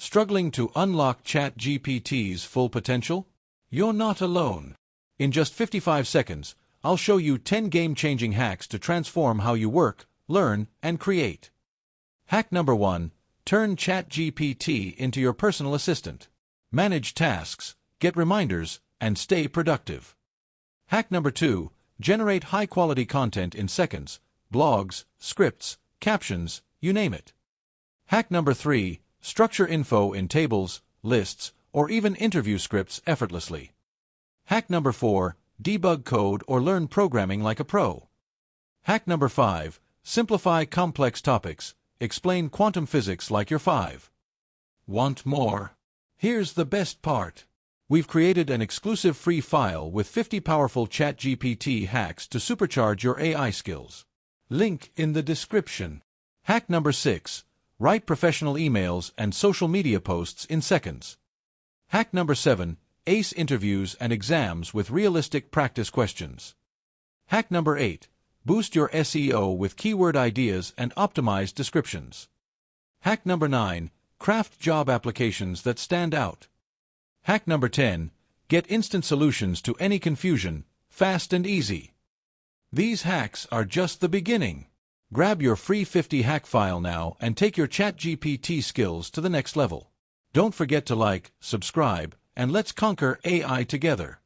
Struggling to unlock ChatGPT's full potential? You're not alone. In just 55 seconds, I'll show you 10 game-changing hacks to transform how you work, learn, and create. Hack number 1. Turn ChatGPT into your personal assistant. Manage tasks, get reminders, and stay productive. Hack number 2. Generate high-quality content in seconds. Blogs, scripts, captions, you name it. Hack number 3. Structure info in tables, lists, or even interview scripts effortlessly. Hack number 4. Debug code or learn programming like a pro. Hack number 5. Simplify complex topics. Explain quantum physics like you're 5. Want more? Here's the best part. We've created an exclusive free file with 50 powerful ChatGPT hacks to supercharge your AI skills. Link in the description. Hack number 6. Write professional emails and social media posts in seconds. Hack number 7. Ace interviews and exams with realistic practice questions. Hack number 8. Boost your SEO with keyword ideas and optimized descriptions. Hack number 9. Craft job applications that stand out. Hack number 10. Get instant solutions to any confusion, fast and easy. These hacks are just the beginning. Grab your free 50 hack file now and take your ChatGPT skills to the next level. Don't forget to like, subscribe, and let's conquer AI together.